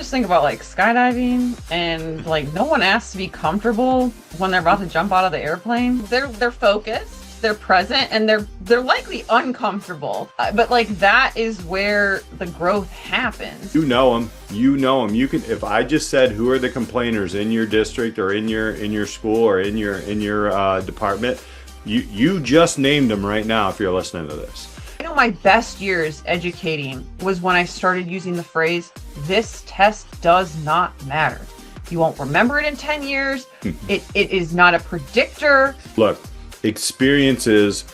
just think about like skydiving and like no one asks to be comfortable when they're about to jump out of the airplane. They're focused, they're present, and they're likely uncomfortable. But like that is where the growth happens. You know them. You know them. You can. If I just said who are the complainers in your district or in your school or in your department, you just named them right now if you're listening to this. I know my best years educating was when I started using the phrase, "This test does not matter. You won't remember it in 10 years. It is not a predictor." Look, experiences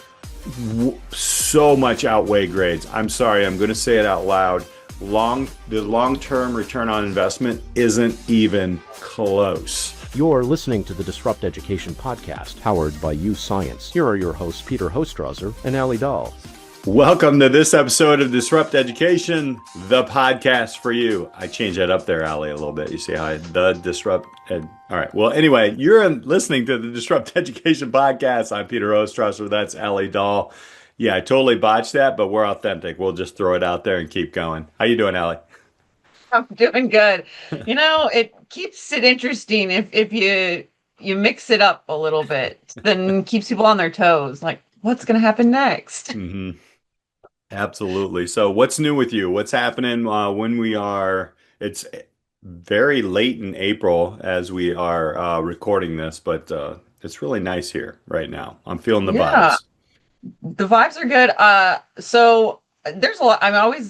so much outweigh grades. I'm sorry, I'm going to say it out loud. The long-term return on investment isn't even close. You're listening to the Disrupt Education podcast, powered by U Science. Here are your hosts, Peter Hostrawser and Alli Dahl. Welcome to this episode of Disrupt Education, the podcast for you. I changed that up there, Alli, a little bit. You see how all right. Well, anyway, you're listening to the Disrupt Education podcast. I'm Peter Hostrawser. That's Alli Dahl. Yeah, I totally botched that, but we're authentic. We'll just throw it out there and keep going. How you doing, Alli? I'm doing good. It keeps it interesting if you mix it up a little bit, then keeps people on their toes. Like, what's going to happen next? Mm-hmm. Absolutely. So what's new with you? What's happening it's very late in April as we are recording this, but it's really nice here right now. I'm feeling the vibes. The vibes are good. So there's a lot,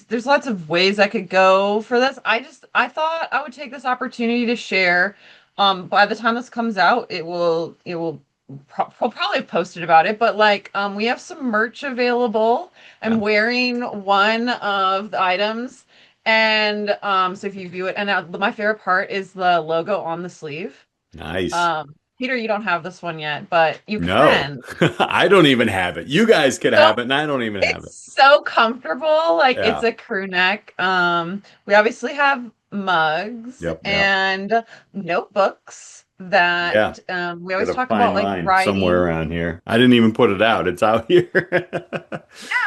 there's lots of ways I could go for this. I thought I would take this opportunity to share. By the time this comes out, we'll probably have posted about it, but we have some merch available. I'm wearing one of the items, and so if you view it, and my favorite part is the logo on the sleeve. Nice. Peter, you don't have this one yet, but you can. No, I don't even have it. You guys could have it, and I don't even have it. It's so comfortable. It's a crew neck. We obviously have mugs and notebooks that we always talk about, like writing somewhere around here. I didn't even put it out. It's out here.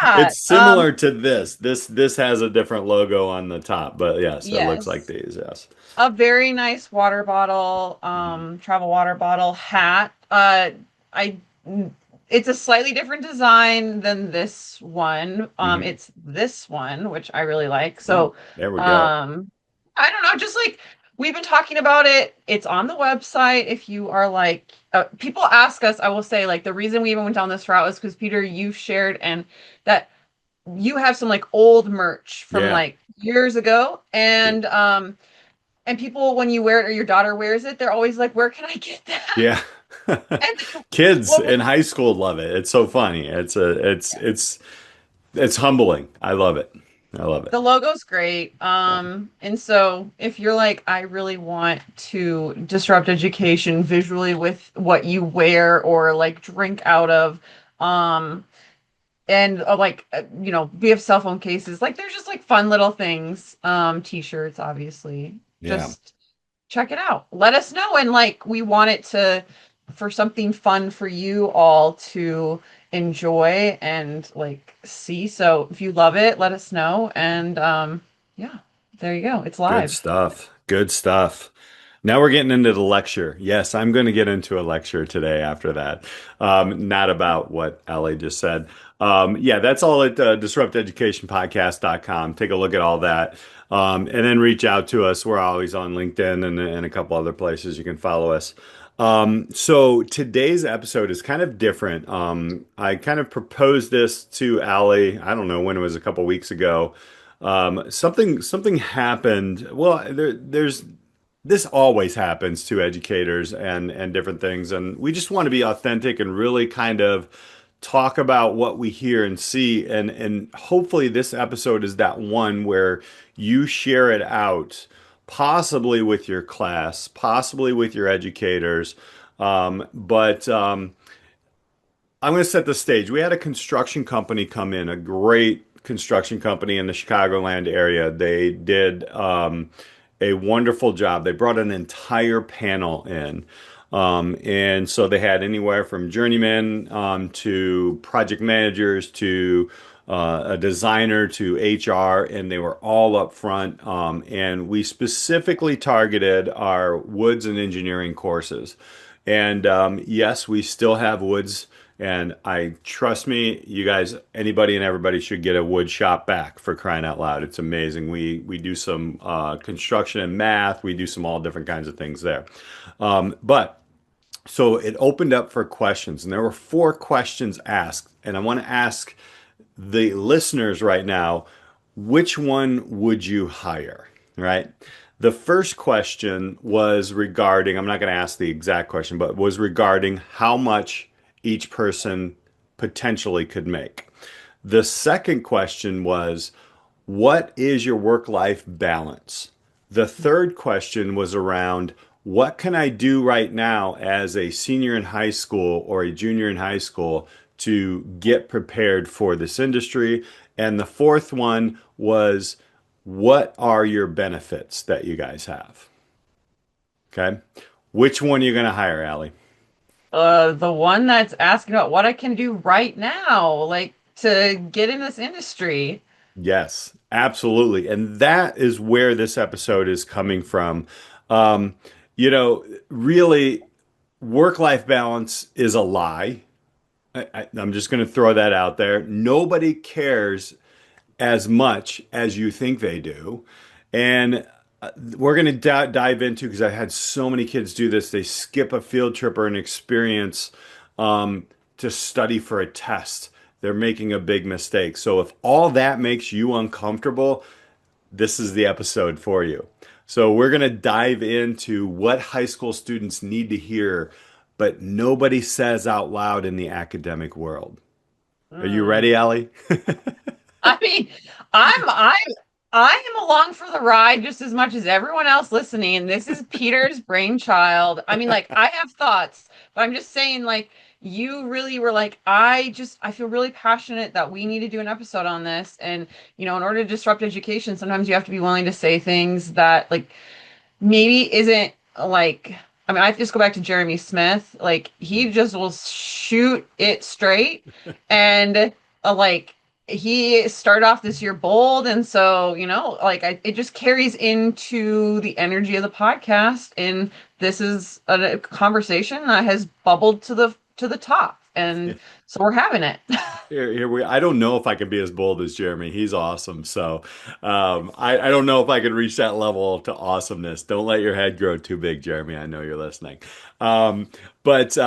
It's similar to this. This has a different logo on the top, but yes, it looks like these. Yes, a very nice water bottle, travel water bottle, hat. It's a slightly different design than this one. It's this one, which I really like. So there we go. I don't know, just like we've been talking about it. It's on the website. If you are people ask us, I will say, the reason we even went down this route is because, Peter, you shared and that you have some old merch from years ago. And people, when you wear it or your daughter wears it, they're always like, where can I get that? Yeah. Kids in high school love it. It's so funny. It's humbling. I love it. The logo's great. And so if you're like, I really want to disrupt education visually with what you wear or drink out of, and we have cell phone cases. There's just fun little things. T-shirts, obviously. Just check it out. Let us know. And we want it for something fun for you all to enjoy and see. So if you love it, let us know. And there you go. It's live. Good stuff. Now we're getting into the lecture. Yes, I'm going to get into a lecture today after that. Not about what Alli just said. That's all at disrupteducationpodcast.com. Take a look at all that. And then reach out to us. We're always on LinkedIn and a couple other places you can follow us. So today's episode is kind of different. I kind of proposed this to Alli, I don't know when it was, a couple weeks ago. Something happened. Well, this always happens to educators and different things. And we just want to be authentic and really kind of talk about what we hear and see. And hopefully this episode is that one where you share it out, possibly with your class, possibly with your educators. But I'm going to set the stage. We had a construction company come in, a great construction company in the Chicagoland area. They did a wonderful job. They brought an entire panel in. And so they had anywhere from journeymen to project managers to a designer to HR, and they were all up front. And we specifically targeted our woods and engineering courses. And yes, we still have woods. And I trust me, you guys, anybody and everybody should get a wood shop back, for crying out loud. It's amazing. We do some construction and math. We do some all different kinds of things there. But so it opened up for questions, and there were 4 questions asked. And I want to ask the listeners right now, which one would you hire? Right? The first question was regarding, I'm not going to ask the exact question, but was regarding how much each person potentially could make. The second question was, what is your work-life balance? The third question was around, what can I do right now as a senior in high school or a junior in high school to get prepared for this industry? And the fourth one was, what are your benefits that you guys have? Okay. Which one are you going to hire, Allie? The one that's asking about what I can do right now, like to get in this industry. Yes, absolutely. And that is where this episode is coming from. Um, really, work-life balance is a lie. I'm just going to throw that out there. Nobody cares as much as you think they do. And we're going to dive into, because I had so many kids do this. They skip a field trip or an experience to study for a test. They're making a big mistake. So if all that makes you uncomfortable, this is the episode for you. So we're going to dive into what high school students need to hear, but nobody says out loud in the academic world. Are you ready, Allie? I mean, I'm I am along for the ride just as much as everyone else listening. This is Peter's brainchild. I mean, like, I have thoughts, but I'm just saying, like, you really were like, I feel really passionate that we need to do an episode on this. And, in order to disrupt education, sometimes you have to be willing to say things that, like, maybe isn't like, I mean, I just go back to Jeremy Smith. Like, he just will shoot it straight. And like, he started off this year bold. And so, like, it just carries into the energy of the podcast. And this is a conversation that has bubbled to the top. And so we're having it. I don't know if I can be as bold as Jeremy. He's awesome. So I don't know if I can reach that level to awesomeness. Don't let your head grow too big, Jeremy. I know you're listening. But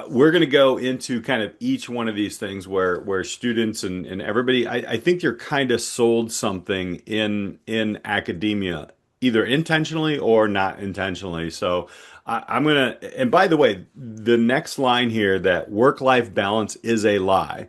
we're going to go into kind of each one of these things where students and everybody, I think you're kind of sold something in academia, either intentionally or not intentionally. So I'm going to, and by the way, the next line here, that work-life balance is a lie,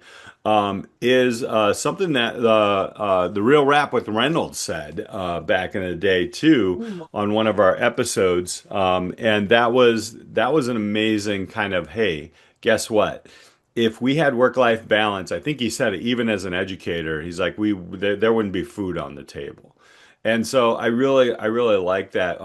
is something that the Real Rap with Reynolds said back in the day too, on one of our episodes, and that was an amazing kind of, hey, guess what? If we had work-life balance, I think he said it even as an educator, he's like, there wouldn't be food on the table. And so I really like that.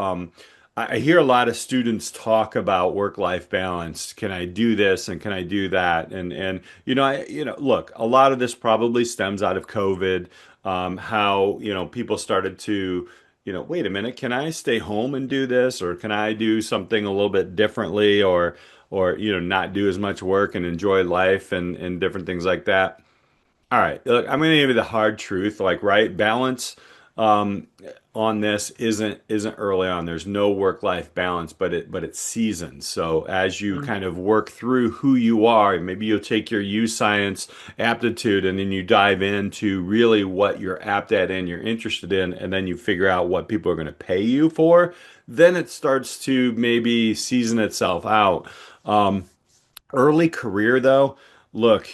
I hear a lot of students talk about work-life balance. Can I do this and can I do that? And look, a lot of this probably stems out of COVID. How people started to wait a minute, can I stay home and do this, or can I do something a little bit differently, or not do as much work and enjoy life and different things like that. All right, look, I'm going to give you the hard truth. Like, right, balance um, on this isn't early on. There's no work-life balance, but it's seasons. So as you kind of work through who you are, maybe you'll take your U Science aptitude and then you dive into really what you're apt at and you're interested in, and then you figure out what people are going to pay you for. Then it starts to maybe season itself out. Um, Early career though, look,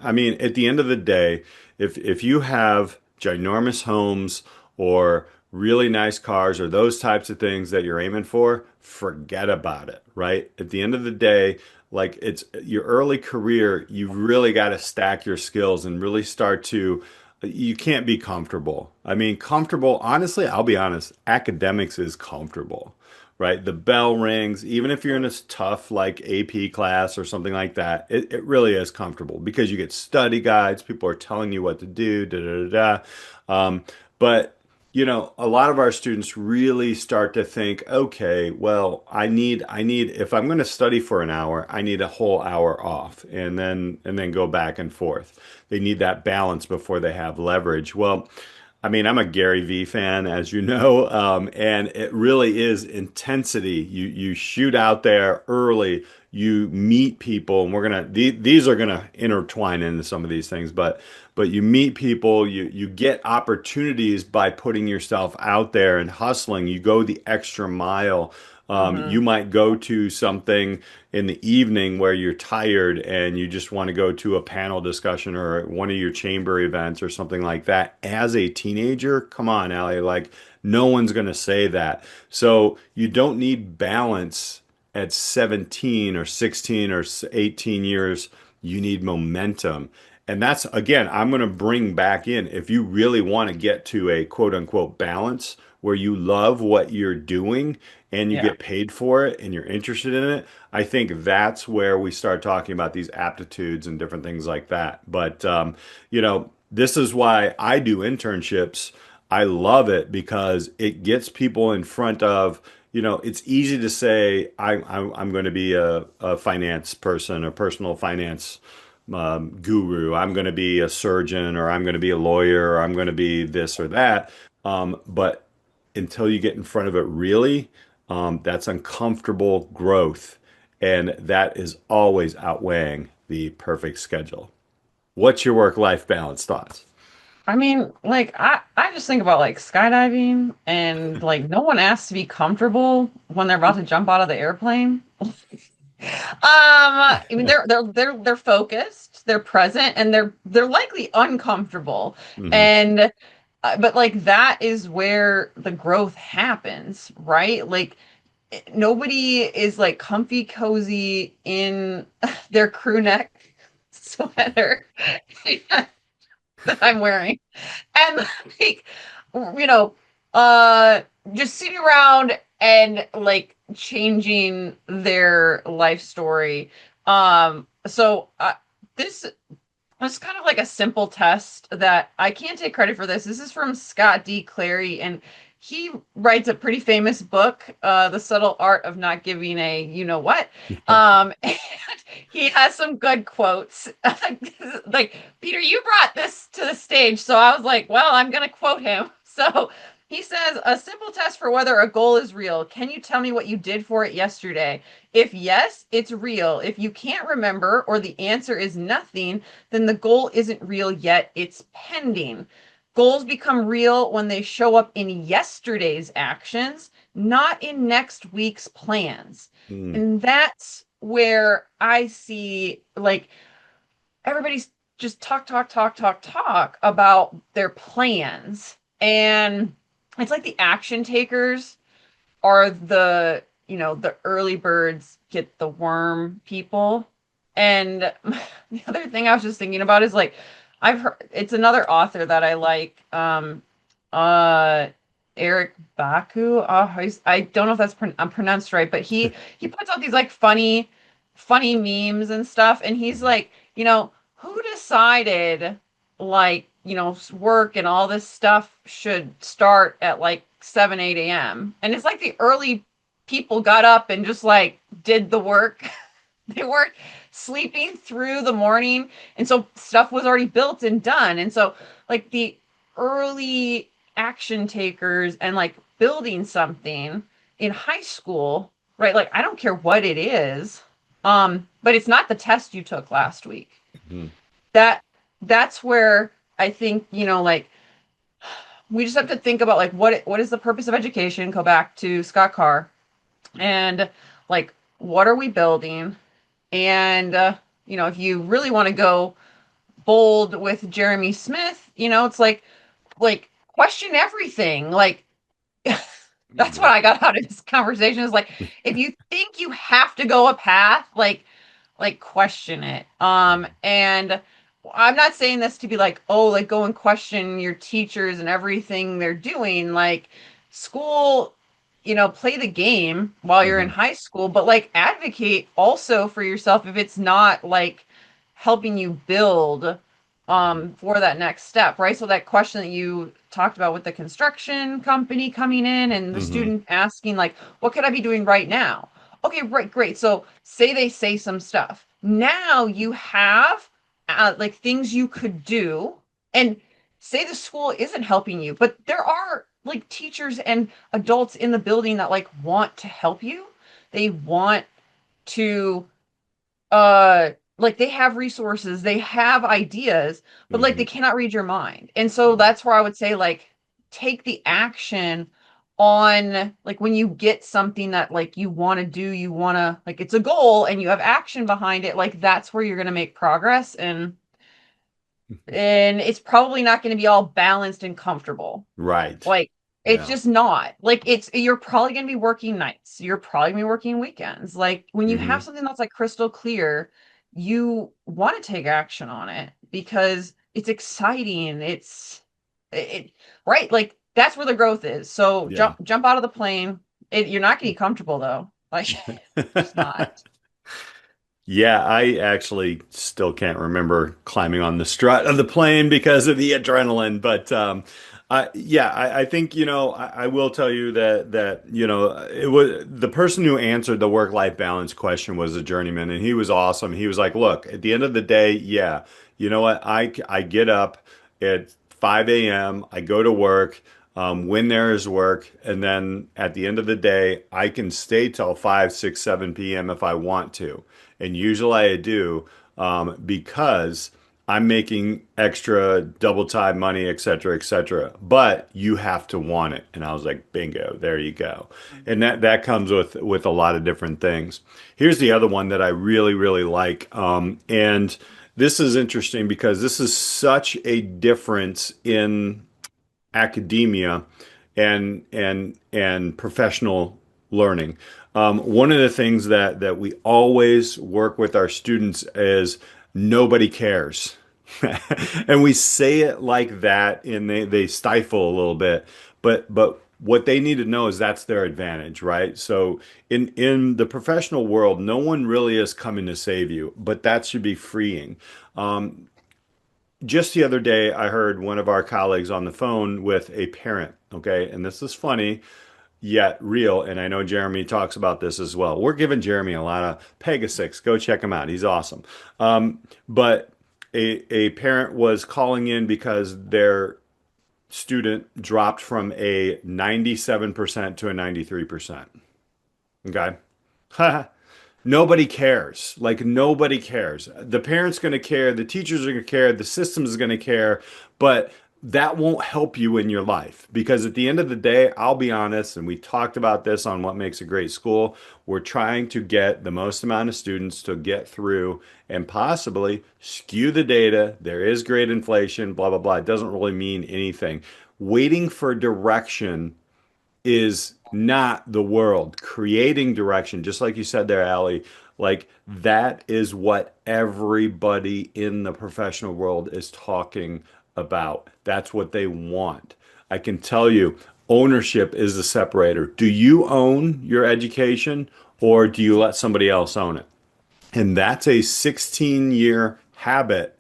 I mean, at the end of the day, if you have ginormous homes or really nice cars or those types of things that you're aiming for, forget about it, right? At the end of the day, like, it's your early career, you've really got to stack your skills and really start to you can't be comfortable. I mean, comfortable, honestly, I'll be honest, academics is comfortable, right? The bell rings, even if you're in a tough like AP class or something like that, it really is comfortable because you get study guides, people are telling you what to do, da da da da. But a lot of our students really start to think, okay, well, I need if I'm going to study for an hour, I need a whole hour off and then go back and forth. They need that balance before they have leverage. Well, I mean, I'm a Gary Vee fan, as you know, and it really is intensity. You shoot out there early, you meet people, and these are gonna intertwine into some of these things, but you meet people, you get opportunities by putting yourself out there and hustling. You go the extra mile. You Hmm. might go to something in the evening where you're tired and you just want to go to a panel discussion or one of your chamber events or something like that. As a teenager, come on, Allie, like no one's going to say that. So you don't need balance at 17 or 16 or 18 years. You need momentum. And that's, again, I'm going to bring back in if you really want to get to a quote unquote balance where you love what you're doing and you Yeah. get paid for it and you're interested in it, I think that's where we start talking about these aptitudes and different things like that. But, this is why I do internships. I love it because it gets people in front of, it's easy to say, I'm going to be a finance person, a personal finance guru. I'm going to be a surgeon or I'm going to be a lawyer or I'm going to be this or that. But until you get in front of it really, that's uncomfortable growth. And that is always outweighing the perfect schedule. What's your work-life balance thoughts? I mean, like I just think about like skydiving and like no one asks to be comfortable when they're about to jump out of the airplane. I mean they're focused, they're present, and they're likely uncomfortable. Hmm. And but like that is where the growth happens, right? Like nobody is like comfy cozy in their crew neck sweater that I'm wearing. And like you know uh just sitting around and like changing their life story. This was kind of like a simple test that I can't take credit for. This is from Scott D. Clary, and he writes a pretty famous book, The Subtle Art of Not Giving a You Know What. And he has some good quotes. Like, Peter, you brought this to the stage, so I was like, well, I'm going to quote him. So he says, a simple test for whether a goal is real. Can you tell me what you did for it yesterday? If yes, it's real. If you can't remember or the answer is nothing, then the goal isn't real yet. It's pending. Goals become real when they show up in yesterday's actions, not in next week's plans. Mm. And that's where I see like everybody's just talk about their plans. And it's like the action takers are the early birds get the worm people. And the other thing I was just thinking about is like I've heard it's another author that I like, uh Eric Baku. I don't know if I'm pronounced right, but he puts out these like funny memes and stuff, and he's like, who decided like, work and all this stuff should start at like 7, 8 a.m. And it's like the early people got up and just like did the work. They weren't sleeping through the morning. And so stuff was already built and done. And so like the early action takers and like building something in high school, right? Like I don't care what it is. But it's not the test you took last week. Mhm. That that's where I think, like we just have to think about like what is the purpose of education? Go back to Scott Carr and like what are we building? And if you really want to go bold with Jeremy Smith, it's like question everything. Like that's what Yeah. I got out of this conversation is like if you think you have to go a path, like question it. And I'm not saying this to be like, oh, like go and question your teachers and everything they're doing. Like school, play the game while you're in Hmm. high school, but like advocate also for yourself if it's not like helping you build for that next step, right? So that question that you talked about with the construction company coming in and the Hmm. student asking like, what could I be doing right now? Okay, right, great. So say they say some stuff. Now you have like things you could do, and say the school isn't helping you, but there are like teachers and adults in the building that like want to help you. They want to like they have resources, they have ideas, but like Hmm. they cannot read your mind. And so that's where I would say like take the action on like when you get something that like you want to do, you want to like it's a goal and you have action behind it, like that's where you're going to make progress. And it's probably not going to be all balanced and comfortable. Right. Like it's Yeah. just not. Like it's you're probably going to be working nights. You're probably going to be working weekends. Like when you have Hmm. something that's like crystal clear, you want to take action on it because it's exciting. It right? Like that's where the growth is. So Yeah. jump out of the plane. You're not going to be comfortable though. Like just not. Yeah, I actually still can't remember climbing on the strut of the plane because of the adrenaline. But I think I will tell you that it was the person who answered the work-life balance question was a journeyman, and he was awesome. He was like, "Look, at the end of the day, yeah, you know what? I get up at 5 a.m. I go to work." When there is work, and then at the end of the day, I can stay till 5, 6, 7 p.m. if I want to. And usually I do because I'm making extra double time money, et cetera, et cetera. But you have to want it. And I was like, bingo, there you go. And that comes with a lot of different things. Here's the other one that I really, really like. And this is interesting because this is such a difference in academia and professional learning. One of the things that we always work with our students is nobody cares. And we say it like that and they stifle a little bit, but what they need to know is that's their advantage, right? So in the professional world, no one really is coming to save you, but that should be freeing. Just the other day, I heard one of our colleagues on the phone with a parent. Okay. And this is funny, yet real. And I know Jeremy talks about this as well. We're giving Jeremy a lot of Pegasics. Go check him out. He's awesome. But a parent was calling in because their student dropped from a 97% to a 93%. Okay. Nobody cares. Like nobody cares. The parents going to care, the teachers are going to care, the system is going to care, but that won't help you in your life because at the end of the day, I'll be honest, and we talked about this on what makes a great school. We're trying to get the most amount of students to get through and possibly skew the data. There is great inflation, blah, blah, blah. It doesn't really mean anything. Waiting for direction is not the world. Creating direction, just like you said there, Allie, like that is what everybody in the professional world is talking about. That's what they want. I can tell you, ownership is the separator. Do you own your education or do you let somebody else own it? And that's a 16-year habit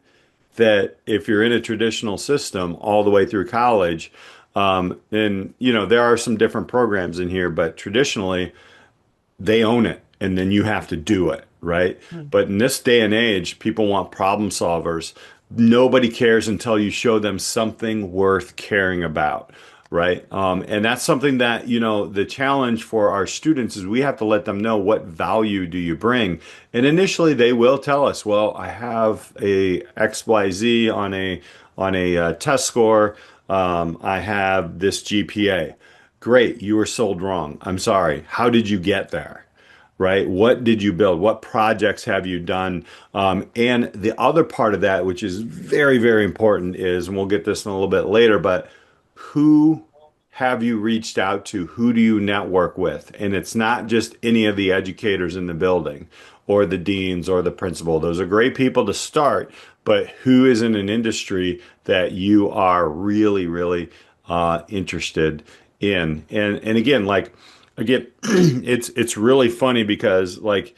that if you're in a traditional system all the way through college, and there are some different programs in here, but traditionally they own it and then you have to do it, right? Mm. But in this day and age, people want problem solvers. Nobody cares until you show them something worth caring about, right? And that's something that, the challenge for our students is we have to let them know what value do you bring. And initially they will tell us, well, I have a XYZ on a test score. I have this GPA. Great, you were sold wrong. I'm sorry. How did you get there? Right? What did you build? What projects have you done? And the other part of that, which is very, very important, is, and we'll get this in a little bit later, but who have you reached out to? Who do you network with? And it's not just any of the educators in the building or the deans or the principal. Those are great people to start, but who is in an industry that you are really, really interested in. And again, like again, it's really funny because like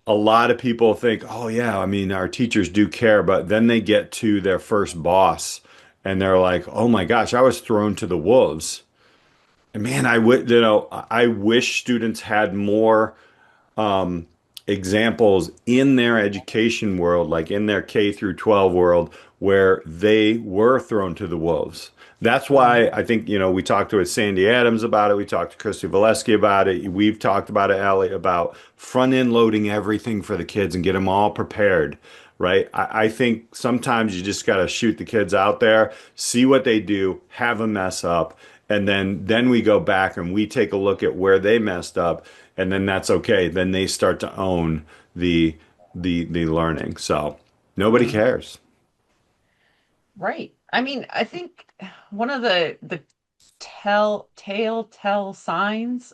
a lot of people think, oh yeah, I mean our teachers do care, but then they get to their first boss and they're like, oh my gosh, I was thrown to the wolves. And man, I wish students had more examples in their education world, like in their K through 12 world, where they were thrown to the wolves. That's why I think, we talked to Sandy Adams about it. We talked to Christy Valesky about it. We've talked about it, Allie, about front end loading everything for the kids and get them all prepared, right? I think sometimes you just got to shoot the kids out there, see what they do, have them mess up, and then we go back and we take a look at where they messed up, and then that's okay. Then they start to own the learning. So nobody Mhm. cares. Right. I mean, I think one of the telltale signs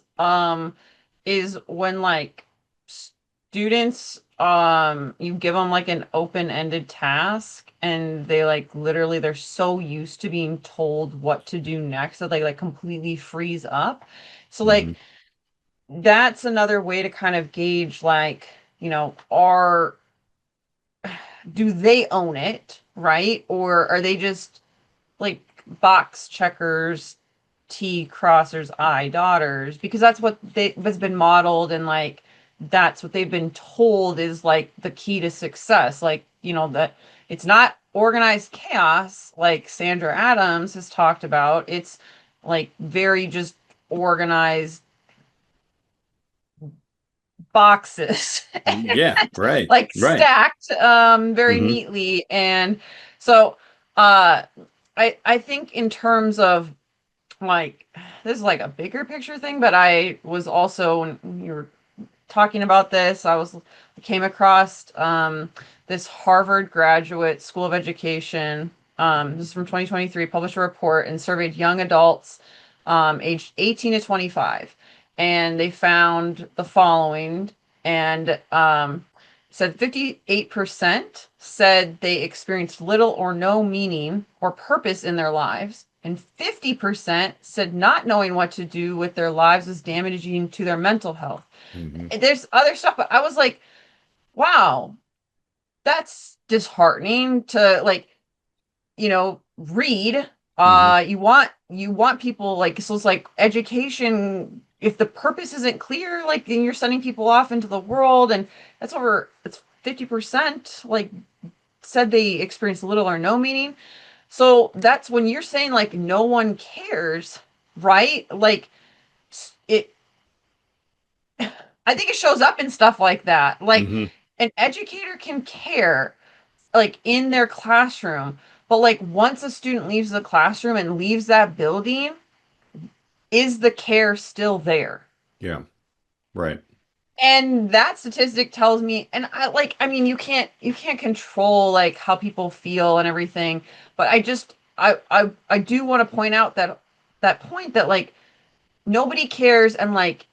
is when like students you give them like an open-ended task and they like literally they're so used to being told what to do next that they like completely freeze up. So like Hmm. that's another way to kind of gauge like, are do they own it, right? Or are they just like box checkers, T crossers, I daughters? Because that's what they has been modeled and like that's what they've been told is like the key to success. Like, that it's not organized chaos like Sandra Adams has talked about. It's like very just organized boxes Yeah, right, like right. stacked very Hmm. neatly. And so uh I think in terms of like this is like a bigger picture thing, but I was also when you were talking about this, I came across this Harvard Graduate School of Education. This is from 2023, published a report and surveyed young adults aged 18 to 25. And they found the following and said 58% said they experienced little or no meaning or purpose in their lives. And 50% said not knowing what to do with their lives was damaging to their mental health. Hmm. There's other stuff, but I was like, wow, that's disheartening to like, read. Hmm. You want people like so it's like education, if the purpose isn't clear, like then you're sending people off into the world and it's 50% like said they experienced little or no meaning. So that's when you're saying like no one cares, right? Like it I think it shows up in stuff like that. Like Hmm. an educator can care like in their classroom, but like once a student leaves the classroom and leaves that building, is the care still there? Yeah, right. And that statistic tells me, and I mean you can't control like how people feel and everything, but I do want to point out that point that like nobody cares and like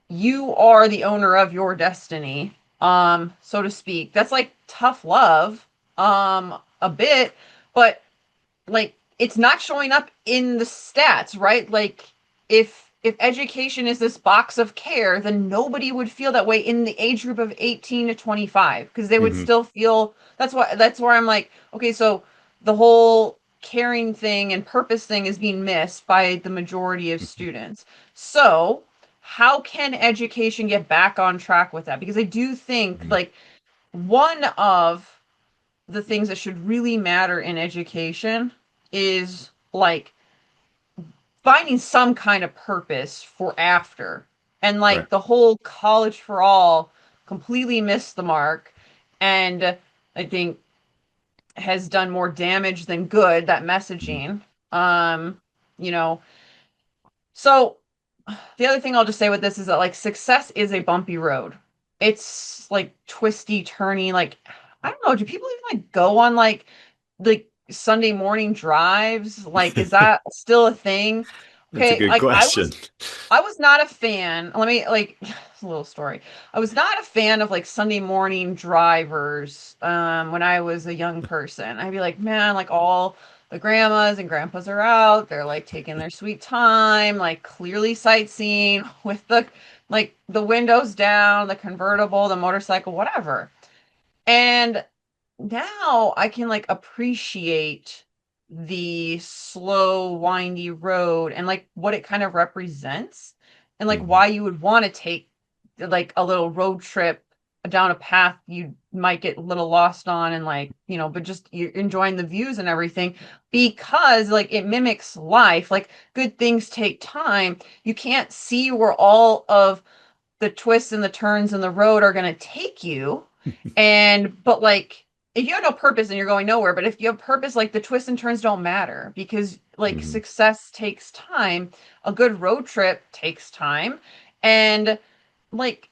you are the owner of your destiny, so to speak. That's like tough love, a bit, but like it's not showing up in the stats, right? Like if education is this box of care, then nobody would feel that way in the age group of 18 to 25 because they would Hmm. still feel that's where I'm like, okay, so the whole caring thing and purpose thing is being missed by the majority of students. So, how can education get back on track with that? Because I do think Hmm. like one of the things that should really matter in education is like finding some kind of purpose for after. And Right. like the whole college for all completely missed the mark and I think has done more damage than good, that Hmm. messaging. Um, you know, so the other thing I'll just say with this is that like success is a bumpy road. It's like twisty, turny, like I don't know, do people even like go on like Sunday morning drives? Like, is that still a thing? That's a Okay, good like question. I was not a fan. Let me like it's a little story. I was not a fan of like Sunday morning drivers when I was a young person. I'd be like, man, like all the grandmas and grandpas are out. They're like taking their sweet time, like clearly sightseeing with the like the windows down, the convertible, the motorcycle, whatever. And now I can like appreciate the slow, windy road and like what it kind of represents and like Mhm. why you would want to take like a little road trip down a path you might get a little lost on and like, but just you're enjoying the views and everything because like it mimics life. Like good things take time. You can't see where all of the twists and the turns in the road are going to take you. But like, if you have no purpose and you're going nowhere, but if you have purpose, like the twists and turns don't matter because like Mhm. success takes time. A good road trip takes time. And like,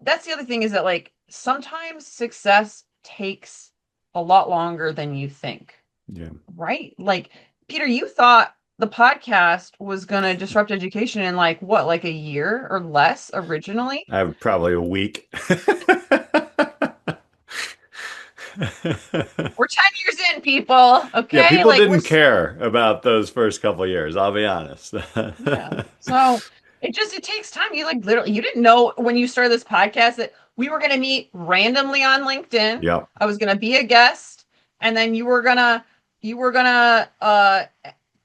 that's the other thing is that like sometimes success takes a lot longer than you think, Yeah. right? Like, Peter, you thought the podcast was going to disrupt education in like what, like a year or less originally? I have probably a week. We're 10 years in, people. Yeah, Okay. people Like, didn't care about those first couple years, I'll be honest. yeah. So it takes time. You like literally, you didn't know when you started this podcast that we were going to meet randomly on LinkedIn. Yep. I was going to be a guest and then you were gonna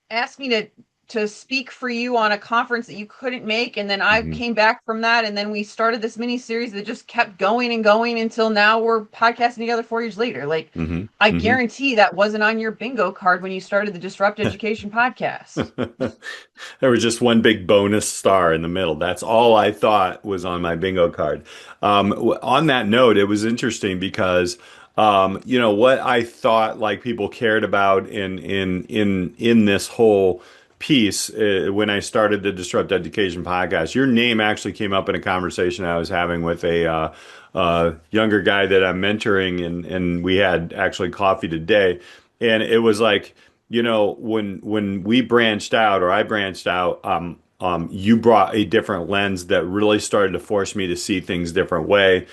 ask me to speak for you on a conference that you couldn't make, and then I Hmm. came back from that, and then we started this mini series that just kept going and going until now we're podcasting together 4 years later. Like, Hmm. I Hmm. guarantee that wasn't on your bingo card when you started the Disrupt Education podcast. There was just one big bonus star in the middle. That's all I thought was on my bingo card. On that note, it was interesting because what I thought like people cared about in this whole piece when I started the Disrupt Education podcast. Your name actually came up in a conversation I was having with a younger guy that I'm mentoring, and we had actually coffee today, and it was like when we branched out or I branched out, you brought a different lens that really started to force me to see things different way.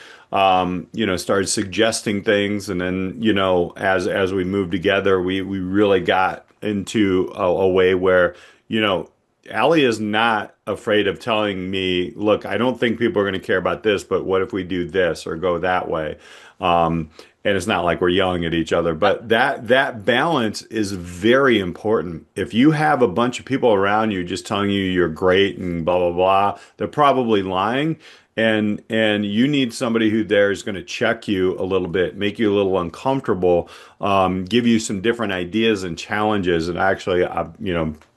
Started suggesting things, and then as we moved together, we really got into a way where you know Allie is not afraid of telling me, look, I don't think people are going to care about this, but what if we do this or go that way? Um, and it's not like we're yelling at each other, but that balance is very important. If you have a bunch of people around you just telling you you're great and blah blah blah, they're probably lying. And you need somebody who there is going to check you a little bit, make you a little uncomfortable, give you some different ideas and challenges. And actually,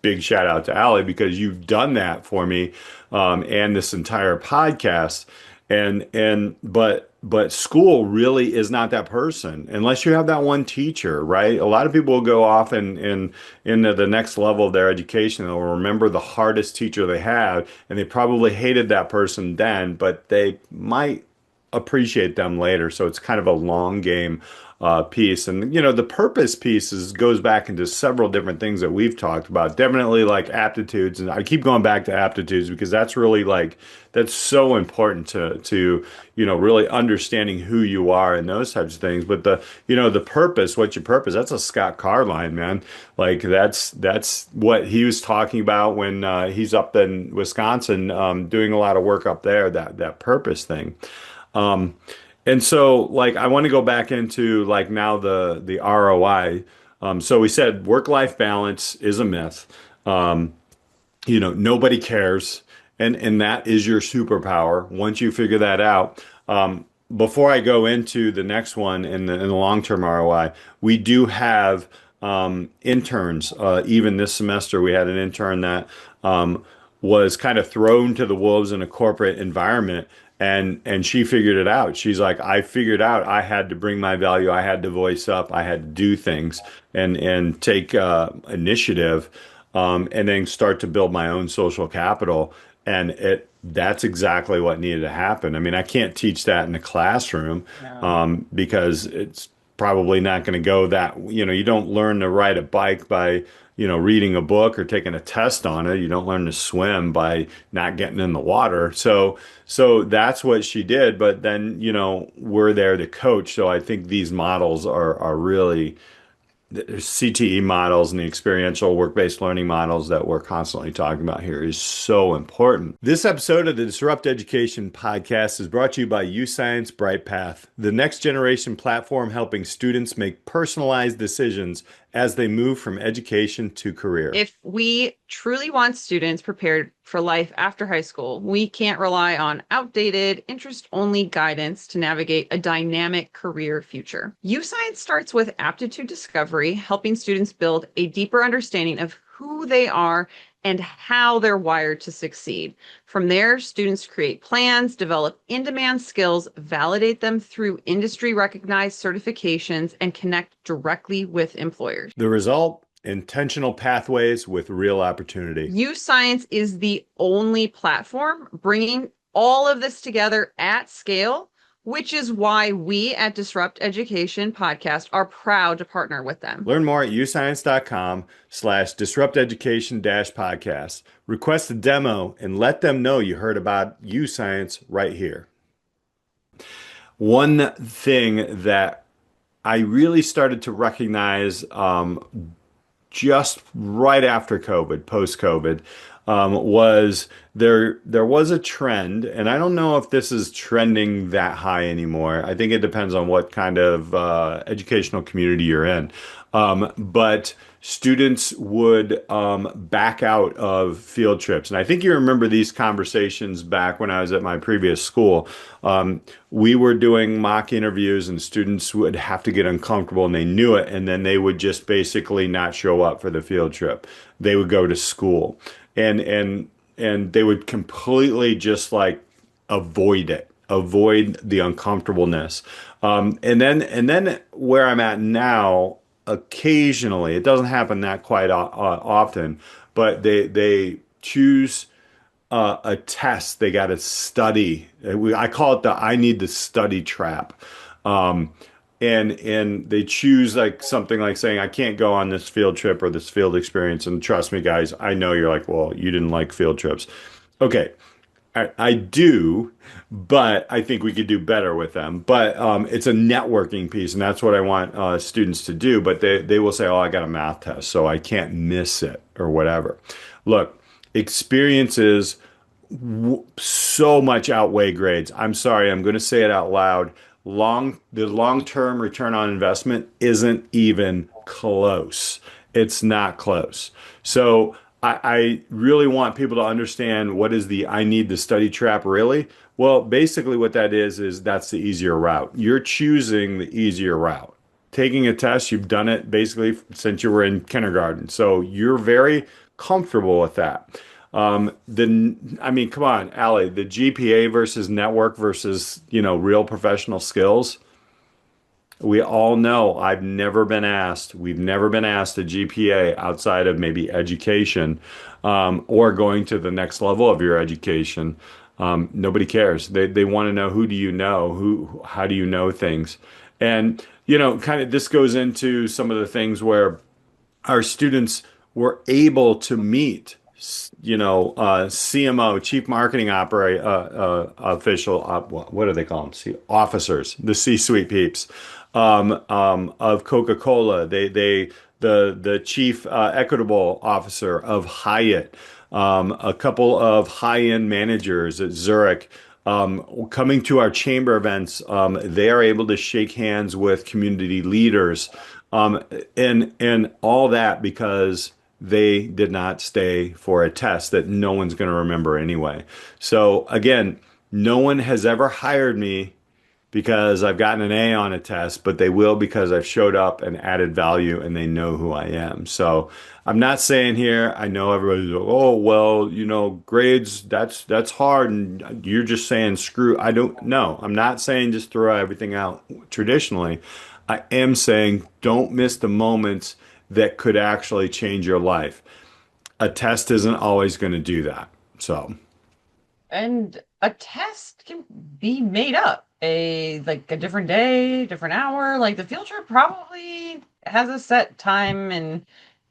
big shout out to Allie because you've done that for me, and this entire podcast. But school really is not that person unless you have that one teacher, right? A lot of people will go off and into the next level of their education. They'll remember the hardest teacher they had, and they probably hated that person then, but they might appreciate them later. So it's kind of a long game piece. And the purpose pieces goes back into several different things that we've talked about. Definitely like aptitudes, and I keep going back to aptitudes because that's really like that's so important to really understanding who you are and those types of things. But the purpose, what's your purpose? That's a Scott Carr line, man. Like that's what he was talking about when he's up in Wisconsin, doing a lot of work up there. That purpose thing. Um, and so, like, I want to go back into like now the ROI. So we said work-life balance is a myth. Um, Nobody cares, and that is your superpower. Once you figure that out, before I go into the next one in the long-term ROI, we do have interns. Even this semester, we had an intern that was kind of thrown to the wolves in a corporate environment. And she figured it out. She's like, I figured out I had to bring my value. I had to voice up. I had to do things and take initiative, and then start to build my own social capital. And that's exactly what needed to happen. I mean, I can't teach that in the classroom, No. because it's probably not going to go that, you don't learn to ride a bike by reading a book or taking a test on it. You don't learn to swim by not getting in the water. So that's what she did. But then, we're there to coach. So I think these models are really CTE models and the experiential work-based learning models that we're constantly talking about here is so important. This episode of the Disrupt Education podcast is brought to you by UScience BrightPath, the next generation platform helping students make personalized decisions as they move from education to career. If we truly want students prepared for life after high school, we can't rely on outdated, interest-only guidance to navigate a dynamic career future. UScience starts with aptitude discovery, helping students build a deeper understanding of who they are and how they're wired to succeed. From there, students create plans, develop in-demand skills, validate them through industry-recognized certifications, and connect directly with employers. The result? Intentional pathways with real opportunity. UScience is the only platform bringing all of this together at scale, which is why we at Disrupt Education Podcast are proud to partner with them. Learn more at uscience.com/disrupteducation-podcast. Request a demo and let them know you heard about UScience right here. One thing that I really started to recognize just right after COVID, post-COVID, was there was a trend, and I don't know if this is trending that high anymore. I think it depends on what kind of educational community you're in. But students would back out of field trips. And I think you remember these conversations back when I was at my previous school. We were doing mock interviews and students would have to get uncomfortable and they knew it. And then they would just basically not show up for the field trip. They would go to school and they would completely just like avoid it, avoid the uncomfortableness. And then where I'm at now, occasionally, it doesn't happen that quite often, but they choose a test they got to study. I call it the I need to study trap. And they choose like something like saying, I can't go on this field trip or this field experience. And trust me, guys, I know you're like, well, you didn't like field trips. Okay. I do, but I think we could do better with them. But it's a networking piece, and that's what I want students to do. But they will say, oh, I got a math test, so I can't miss it or whatever. Look, experiences so much outweigh grades. I'm sorry, I'm going to say it out loud. The long-term return on investment isn't even close. It's not close. So I really want people to understand what is the I need to study trap really. Well, basically what that is that's the easier route. You're choosing the easier route. Taking a test, you've done it basically since you were in kindergarten. So you're very comfortable with that. Come on, Allie, the GPA versus network versus, real professional skills. We all know we've never been asked a GPA outside of maybe education, or going to the next level of your education. Nobody cares. They want to know, who do you know? How do you know things? And, kind of this goes into some of the things where our students were able to meet, CMO, Chief Marketing Official, what do they call them? Officers, the C-suite peeps of Coca-Cola. The Chief Equitable Officer of Hyatt, a couple of high-end managers at Zurich. Coming to our chamber events, they are able to shake hands with community leaders, and all that because they did not stay for a test that no one's going to remember anyway. So again, no one has ever hired me because I've gotten an A on a test, but they will because I've showed up and added value and they know who I am. So I'm not saying here, I know everybody's like, oh, well, grades, that's hard. And you're just saying, I don't know. I'm not saying just throw everything out traditionally. I am saying don't miss the moments that could actually change your life. A test isn't always going to do that. So. And a test can be made up a different day, different hour. Like the field trip probably has a set time and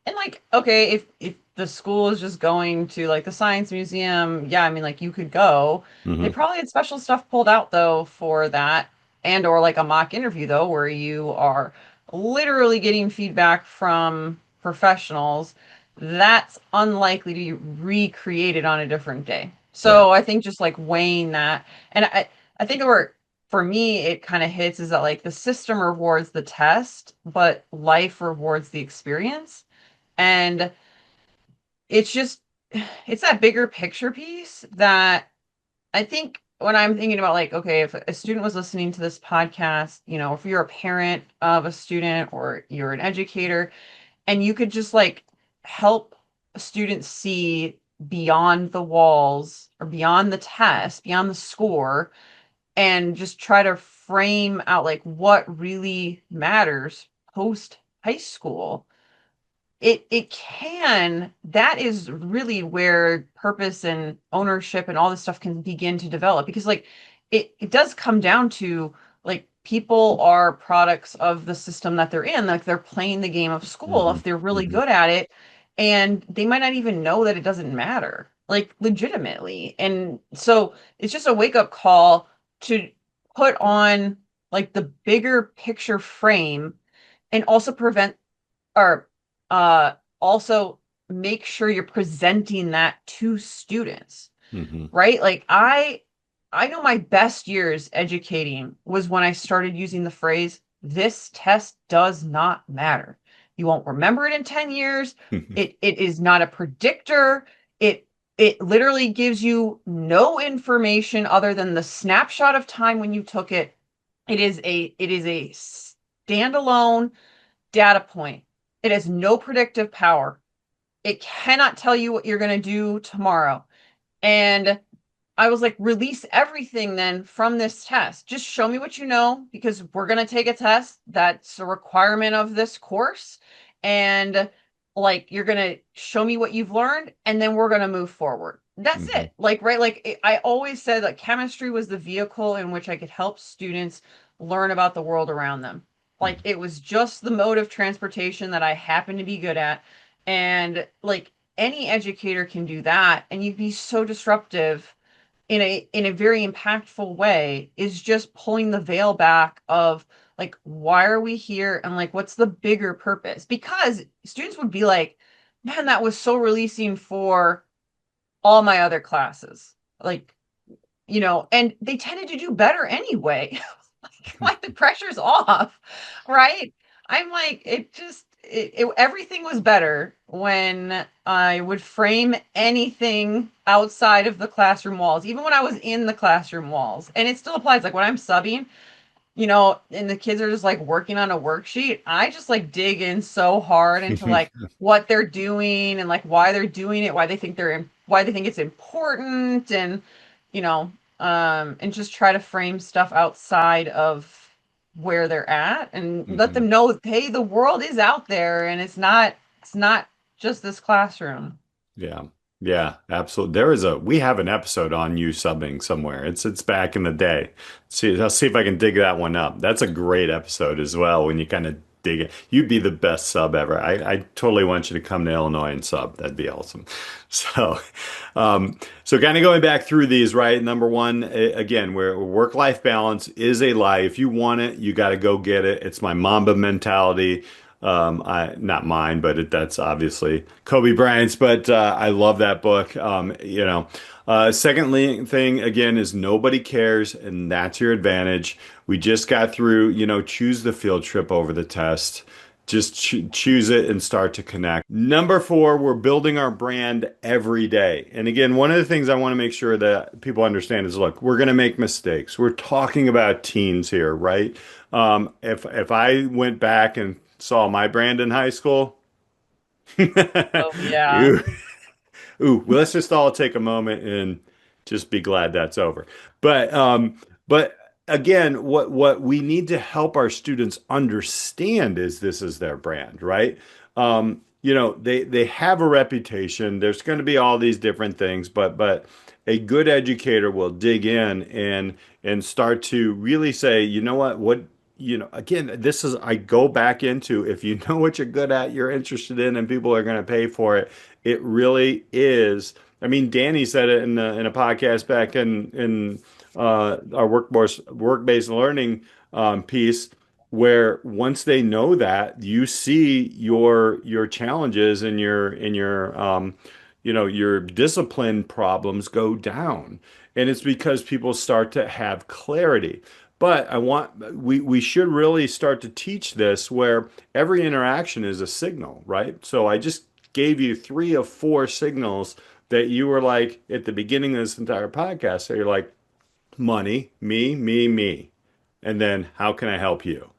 And like, okay, if the school is just going to like the science museum, yeah, I mean like you could go. They Hmm. probably had special stuff pulled out though for that, and or like a mock interview though, where you are literally getting feedback from professionals. That's unlikely to be recreated on a different day. Right. So I think just like weighing that, and I think where for me it kind of hits is that like the system rewards the test, but life rewards the experience. And it's just, it's that bigger picture piece that I think when I'm thinking about like, okay, if a student was listening to this podcast, if you're a parent of a student or you're an educator and you could just like help a student see beyond the walls or beyond the test, beyond the score, and just try to frame out like what really matters post high school, it can, that is really where purpose and ownership and all this stuff can begin to develop, because like it does come down to like people are products of the system that they're in, like they're playing the game of school Hmm. if they're really Hmm. good at it, and they might not even know that it doesn't matter like legitimately. And so it's just a wake up call to put on like the bigger picture frame, and also prevent or uh also make sure you're presenting that to students, Hmm. right? Like I know my best years educating was when I started using the phrase, this test does not matter. You won't remember it in 10 years. It is not a predictor. It literally gives you no information other than the snapshot of time when you took it. It is a standalone data point. It has no predictive power. It cannot tell you what you're going to do tomorrow. And I was like, release everything then from this test. Just show me what you know, because we're going to take a test. That's a requirement of this course. And like, you're going to show me what you've learned, and then we're going to move forward. That's Hmm. it. Like, right. Like, I always said that chemistry was the vehicle in which I could help students learn about the world around them. Like, it was just the mode of transportation that I happen to be good at. And like, any educator can do that. And you'd be so disruptive in a very impactful way, is just pulling the veil back of like, why are we here, and like what's the bigger purpose, because students would be like, man, that was so releasing for all my other classes, like, and they tended to do better anyway. Like the pressure's off, right? I'm like, everything was better when I would frame anything outside of the classroom walls, even when I was in the classroom walls. And it still applies. Like when I'm subbing, and the kids are just like working on a worksheet, I just like dig in so hard into like what they're doing and like why they're doing it, why they think it's important, and and just try to frame stuff outside of where they're at and let Hmm. them know, hey, the world is out there and it's not just this classroom. Yeah. Yeah, absolutely. We have an episode on you subbing somewhere. It's back in the day. I'll see if I can dig that one up. That's a great episode as well when you kind of dig it. You'd be the best sub ever. I totally want you to come to Illinois and sub. That'd be awesome. So, so kind of going back through these, right? Number one, again, where work-life balance is a lie. If you want it, you got to go get it. It's my Mamba mentality. Not mine, but that's obviously Kobe Bryant's. But I love that book. Secondly, thing again is nobody cares, and that's your advantage. We just got through. Choose the field trip over the test. Just choose it and start to connect. Number four, we're building our brand every day. And again, one of the things I want to make sure that people understand is, look, we're going to make mistakes. We're talking about teens here, right? If I went back and saw my brand in high school, Oh yeah. ooh, well, let's just all take a moment and just be glad that's over. But again, what we need to help our students understand is this is their brand, right? They have a reputation. There's going to be all these different things, but a good educator will dig in and start to really say, you know what? again, I go back into, if you know what you're good at, you're interested in, and people are going to pay for it. It really is. I mean, Danny said it in a podcast back in our work-based learning piece, where once they know that, you see your challenges and your discipline problems go down. And it's because people start to have clarity. But we should really start to teach this where every interaction is a signal, right? So I just gave you three of four signals that you were like at the beginning of this entire podcast. So you're like, money, me, and then how can I help you?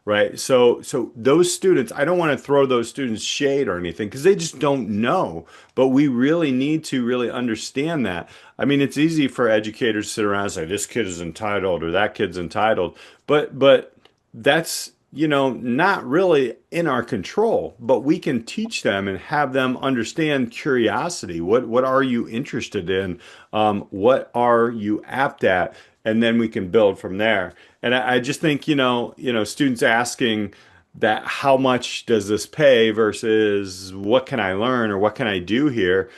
Right. So those students, I don't want to throw those students shade or anything because they just don't know. But we really need to really understand that. I mean, it's easy for educators to sit around and say, this kid is entitled or that kid's entitled. But that's, not really in our control. But we can teach them and have them understand curiosity. What are you interested in? What are you apt at? And then we can build from there. And I just think, students asking that how much does this pay versus what can I learn or what can I do here?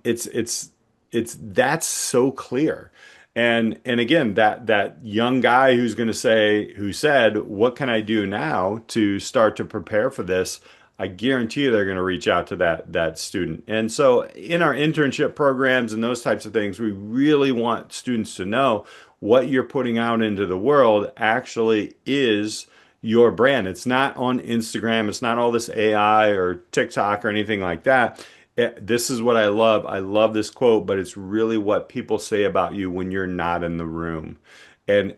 It's that's so clear. And again, that young guy who said, what can I do now to start to prepare for this? I guarantee you they're going to reach out to that student. And so in our internship programs and those types of things, we really want students to know what you're putting out into the world actually is your brand. It's not on Instagram. It's not all this AI or TikTok or anything like that. This is what I love. I love this quote, but it's really what people say about you when you're not in the room. And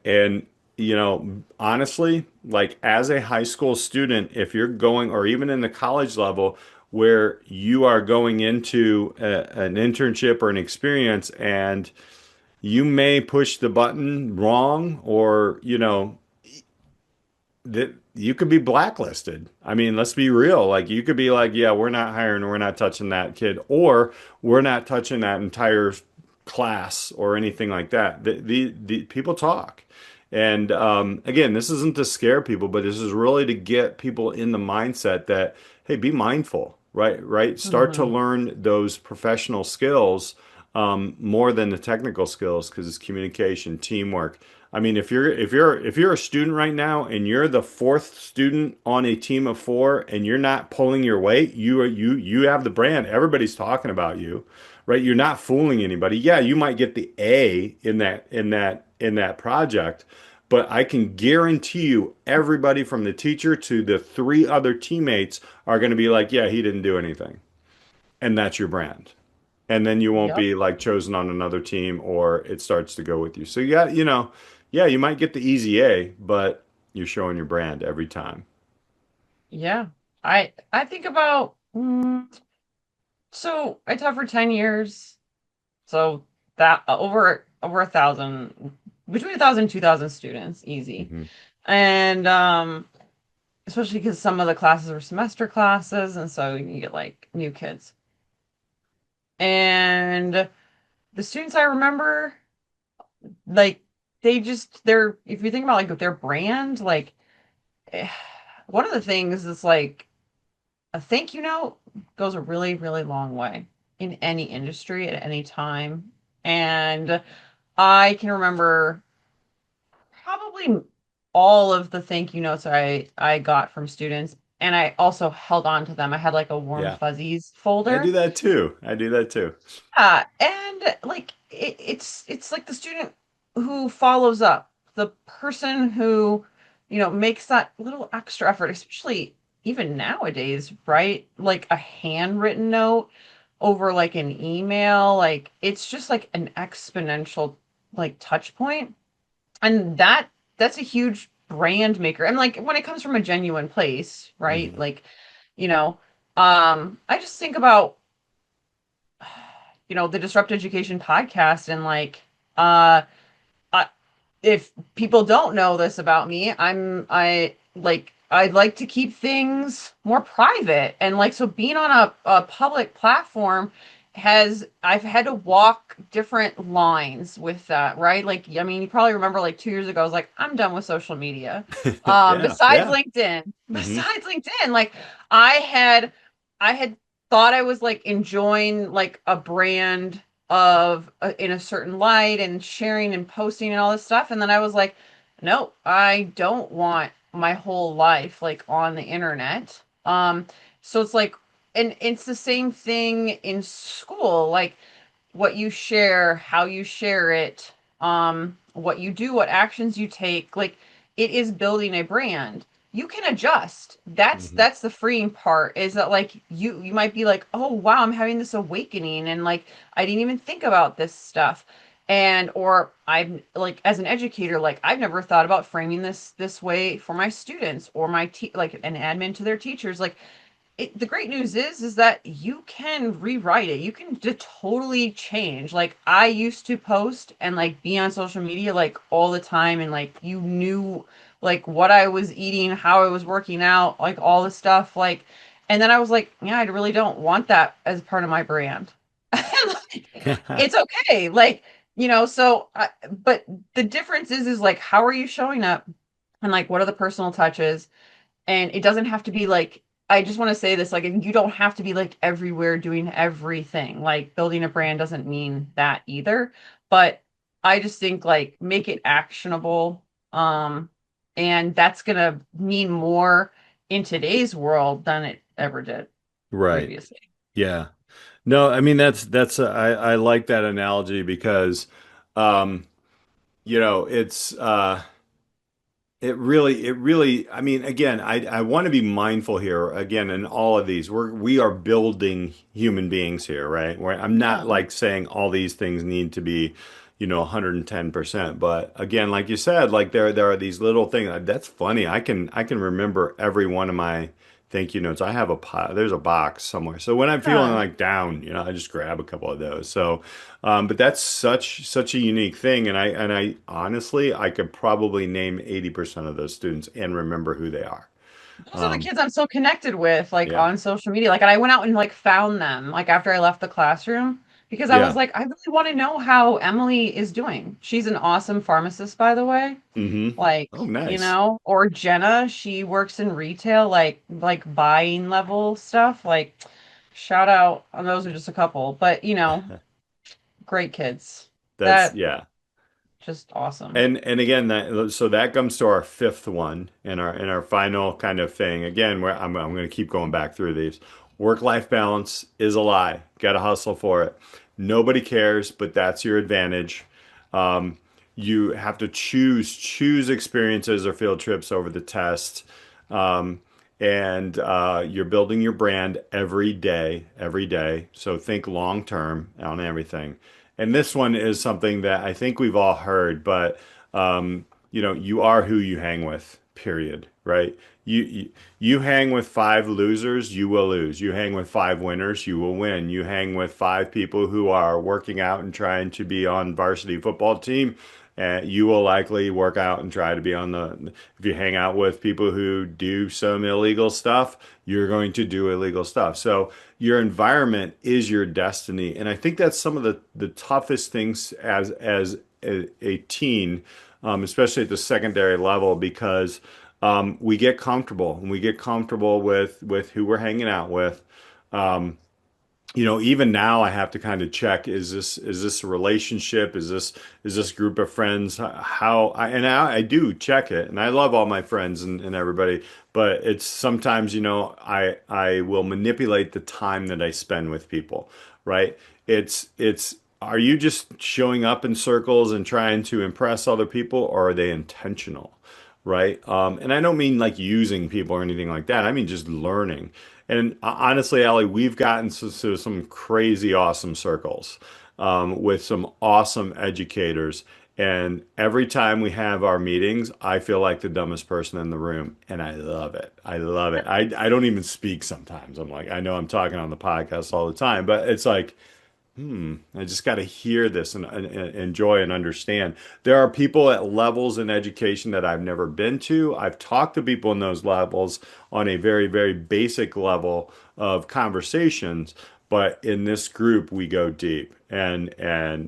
honestly, like as a high school student, if you're going, or even in the college level, where you are going into an internship or an experience and you may push the button wrong, or that you could be blacklisted. I mean, let's be real. Like you could be like, yeah, we're not hiring, we're not touching that kid, or we're not touching that entire class or anything like that. The people talk. And again, this isn't to scare people, but this is really to get people in the mindset that, hey, be mindful, right? Right? Start to Mhm. learn those professional skills more than the technical skills because it's communication, teamwork. I mean, if you're a student right now and you're the fourth student on a team of four and you're not pulling your weight, you have the brand. Everybody's talking about you, right? You're not fooling anybody. Yeah, you might get the A in that project, but I can guarantee you everybody from the teacher to the three other teammates are going to be like, yeah, he didn't do anything. And that's your brand. And then you won't Yep. be like chosen on another team or it starts to go with you. So yeah, you might get the easy A, but you're showing your brand every time. Yeah. I think about so I taught for 10 years. So that over 1,000, between 1,000 and 2,000 students, easy. Hmm. And especially because some of the classes were semester classes, and so you get like new kids. And the students I remember, like they're if you think about like their brand, like eh, one of the things is like a thank you note goes a really, really long way in any industry at any time. And I can remember probably all of the thank you notes I got from students, and I also held on to them. I had like a warm Yeah, fuzzies I do folder. that too. I do that too. And like it's like the student who follows up, the person who, makes that little extra effort, especially even nowadays, right? Like a handwritten note over like an email, like it's just like an exponential like touch point. And that's a huge brand maker. And like when it comes from a genuine place, right? Hmm. Like, you know, I just think about the Disrupt Education podcast and like uh I, if people don't know this about me, I like to keep things more private, and like so being on a public platform I've had to walk different lines with that, right? Like, I mean, you probably remember like 2 years ago, I was like, I'm done with social media. Yeah, Besides yeah. LinkedIn, Hmm. besides LinkedIn, like I had, I had thought I was like enjoying like a brand of in a certain light and sharing and posting and all this stuff. And then I was like, no, I don't want my whole life like on the internet. So it's like, and it's the same thing in school, like what you share, how you share it, what you do, what actions you take, like it is building a brand. You can adjust. Hmm. That's the freeing part, is that like you might be like, oh wow, I'm having this awakening and like I didn't even think about this stuff. And or I'm like, as an educator, like I've never thought about framing this way for my students or like an admin to their teachers. Like the great news is that you can rewrite it. You can just totally change. Like I used to post and like be on social media like all the time, and like you knew like what I was eating, how I was working out, like all the stuff. Like, and then I was like, yeah, I really don't want that as part of my brand. Like, it's okay. Like, but the difference is like, how are you showing up, and like what are the personal touches? And it doesn't have to be like, I just want to say this, like you don't have to be like everywhere doing everything. Like building a brand doesn't mean that either. But I just think like make it actionable. Um and that's gonna mean more in today's world than it ever did Right. previously. Yeah. No, I mean I like that analogy because um it's it really, I mean, again, I want to be mindful here, again, in all of these. We are building human beings here, right? Where I'm not Yeah. like saying all these things need to be, 110%. But again, like you said, like there are these little things. That's funny. I can remember every one of my thank you notes. I have there's a box somewhere. So when I'm feeling Yeah. like down, I just grab a couple of those. So but that's such a unique thing, and I honestly I could probably name 80% of those students and remember who they are. Those are the Um, kids I'm so connected with, like yeah, on social media. Like, and I went out and like found them, like after I left the classroom, because I was yeah. like, I really want to know how Emily is doing. She's an awesome pharmacist, by the way. Hmm. Like, Oh, nice. or Jenna, she works in retail, like buying level stuff. Like, shout out. And those are just a couple, but great kids. That's That yeah. just awesome. And again, that comes to our fifth one and our final kind of thing. Again, where I'm going to keep going back through these. Work-life balance is a lie. Got to hustle for it. Nobody cares, but that's your advantage. Um, you have to choose experiences or field trips over the test. Um, and you're building your brand every day, every day. So think long term on everything. And this one is something that I think we've all heard, but you are who you hang with, period, right? You hang with five losers, you will lose. You hang with five winners, you will win. You hang with five people who are working out and trying to be on varsity football team, you will likely work out and try to be on the. If you hang out with people who do some illegal stuff, you're going to do illegal stuff. So your environment is your destiny, and I think that's some of the toughest things as a teen, especially at the secondary level, because we get comfortable and we get comfortable with who we're hanging out with. Um, even now I have to kind of check, is this a relationship? Is this group of friends? I do check it, and I love all my friends and everybody, but it's sometimes, I will manipulate the time that I spend with people, right? It's are you just showing up in circles and trying to impress other people, or are they intentional? Right? And I don't mean like using people or anything like that. I mean just learning. And honestly, Allie, we've gotten to some crazy awesome circles with some awesome educators. And every time we have our meetings, I feel like the dumbest person in the room. And I love it. I love it. I don't even speak sometimes. I'm like, I know I'm talking on the podcast all the time, but it's like, I just got to hear this and enjoy and understand. There are people at levels in education that I've never been to. I've talked to people in those levels on a very, very basic level of conversations, but in this group we go deep, and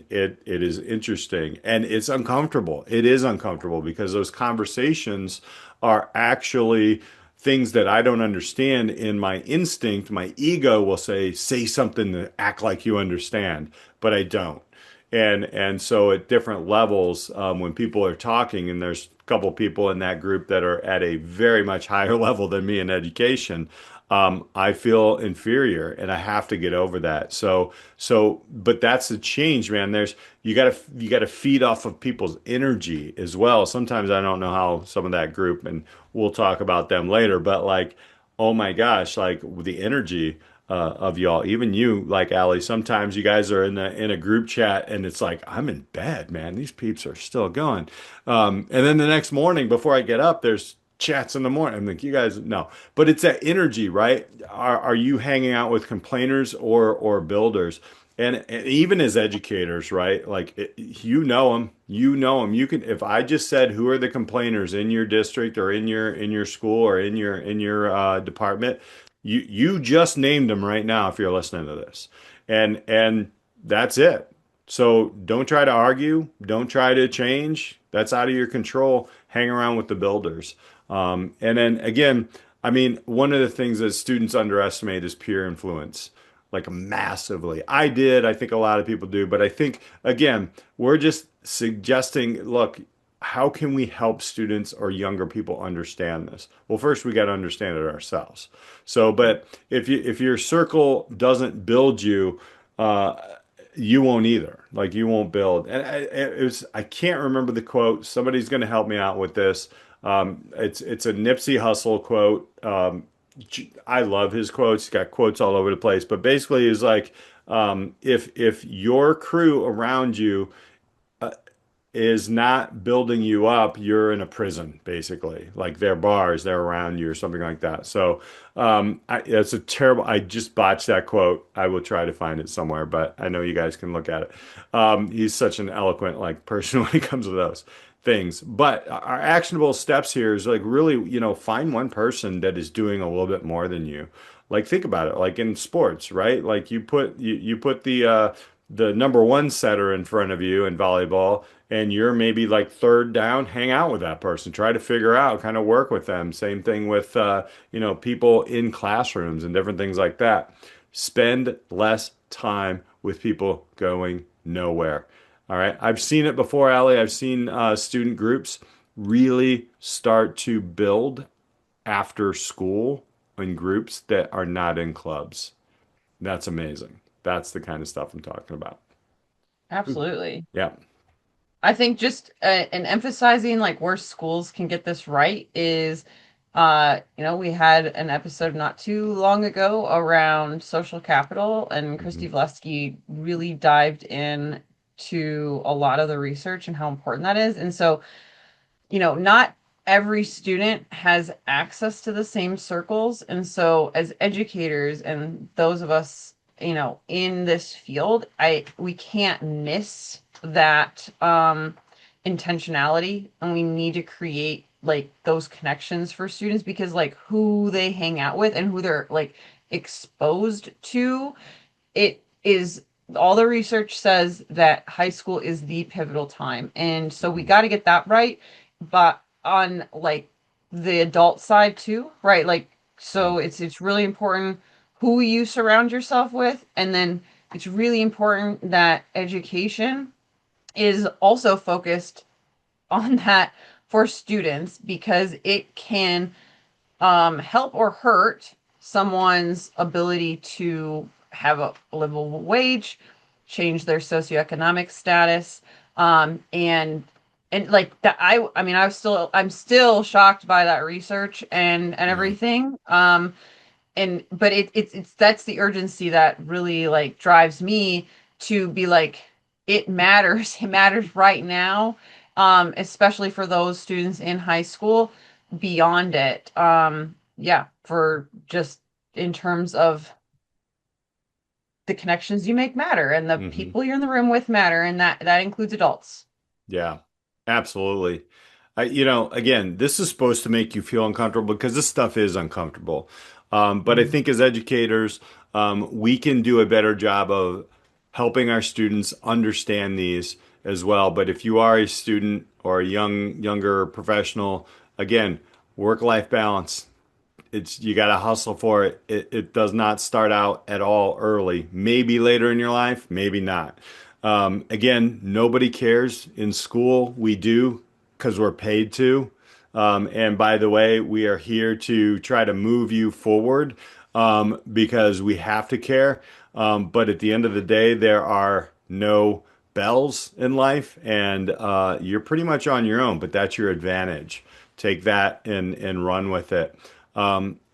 it is interesting, and it's uncomfortable. It is uncomfortable because those conversations are actually things that I don't understand. In my instinct, my ego will say something to act like you understand, but I don't. And so at different levels, when people are talking, and there's a couple people in that group that are at a very much higher level than me in education, I feel inferior, and I have to get over that. But that's the change, man. You gotta feed off of people's energy as well. Sometimes I don't know how some of that group, and we'll talk about them later, but like, oh my gosh, like the energy of y'all, even you, like Allie, sometimes you guys are in a group chat and it's like, I'm in bed, man. These peeps are still going. And then the next morning before I get up, there's chats in the morning. I'm like, you guys, no. But it's that energy, right? Are you hanging out with complainers or builders? And even as educators, right? Like you know them. You can, if I just said who are the complainers in your district or in your school or in your department, you just named them right now if you're listening to this. And that's it. So don't try to argue, don't try to change. That's out of your control. Hang around with the builders. And then again, I mean, one of the things that students underestimate is peer influence, like massively. I did, I think a lot of people do, but I think again, we're just suggesting, look, how can we help students or younger people understand this? Well, first we got to understand it ourselves. So, but if your circle doesn't build you, uh, you won't either. Like you won't build. And I can't remember the quote. Somebody's going to help me out with this. It's a Nipsey Hussle quote. I love his quotes. He's got quotes all over the place. But basically, it's like if your crew around you is not building you up, you're in a prison, basically. Like they're bars, they're around you or something like that. So it's a terrible, I just botched that quote. I will try to find it somewhere, but I know you guys can look at it. He's such an eloquent like person when it comes to those things. But our actionable steps here is like really, find one person that is doing a little bit more than you. Like think about it, like in sports, right? Like you put the number one setter in front of you in volleyball, and you're maybe like third down, hang out with that person, try to figure out, kind of work with them. Same thing with people in classrooms and different things like that. Spend less time with people going nowhere. All right. I've seen it before, Allie. I've seen student groups really start to build after school in groups that are not in clubs. That's amazing. That's the kind of stuff I'm talking about. Absolutely. Yeah. I think just and emphasizing like where schools can get this right is, we had an episode not too long ago around social capital, and Hmm. Christy Vleski really dived in to a lot of the research and how important that is. And so, not every student has access to the same circles. And so as educators and those of us, in this field, we can't miss that intentionality, and we need to create like those connections for students, because like who they hang out with and who they're like exposed to, it is, all the research says that high school is the pivotal time. And so we got to get that right. But on like the adult side too, right? Like, Yeah. so it's really important who you surround yourself with. And then it's really important that education is also focused on that for students, because it can help or hurt someone's ability to have a livable wage, change their socioeconomic status, and like that. I mean, I'm still shocked by that research and Yeah. everything. And but it's that's the urgency that really like drives me to be like, it matters. It matters right now, especially for those students in high school. Beyond it, yeah, for just in terms of the connections you make matter, and the Hmm. people you're in the room with matter, and that includes adults. Yeah, absolutely. Again, this is supposed to make you feel uncomfortable because this stuff is uncomfortable. But I think as educators, we can do a better job of helping our students understand these as well. But if you are a student or a younger professional, again, work-life balance, it's you got to hustle for it. It does not start out at all early. Maybe later in your life, maybe not. Again, nobody cares in school. We do because we're paid to. And by the way, we are here to try to move you forward because we have to care. But at the end of the day, there are no bells in life, and you're pretty much on your own, but that's your advantage. Take that and run with it.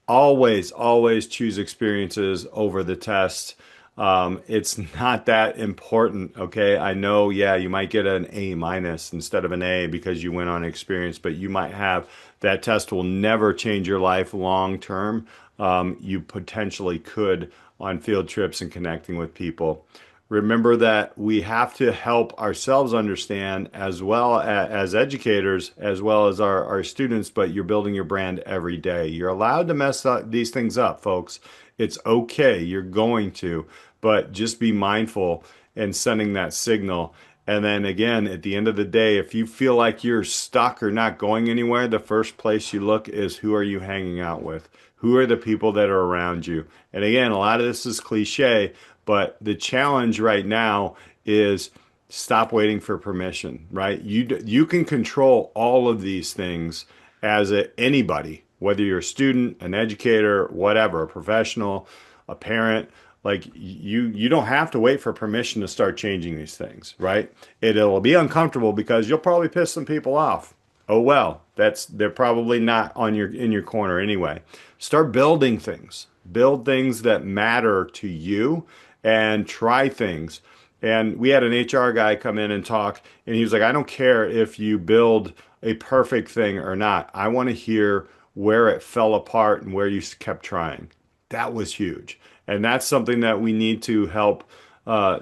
Always choose experiences over the test. It's not that important, okay? I know, yeah, you might get an A minus instead of an A because you went on experience, but you might have that test will never change your life long term. You potentially could on field trips and connecting with people. Remember that we have to help ourselves understand as well as educators, as well as our students, but you're building your brand every day. You're allowed to mess up these things up, folks. It's okay. You're going to, but just be mindful and sending that signal. And then again, at the end of the day, if you feel like you're stuck or not going anywhere, the first place you look is who are you hanging out with? Who are the people that are around you? And again, a lot of this is cliche, but the challenge right now is stop waiting for permission, right? You can control all of these things as anybody, whether you're a student, an educator, whatever, a professional, a parent. Like you don't have to wait for permission to start changing these things, right? It'll be uncomfortable because you'll probably piss some people off. Oh well, they're probably not on your in your corner anyway. Start building things. Build things that matter to you and try things. And we had an HR guy come in and talk, and he was like, I don't care if you build a perfect thing or not. I want to hear where it fell apart and where you kept trying. That was huge. And that's something that we need to help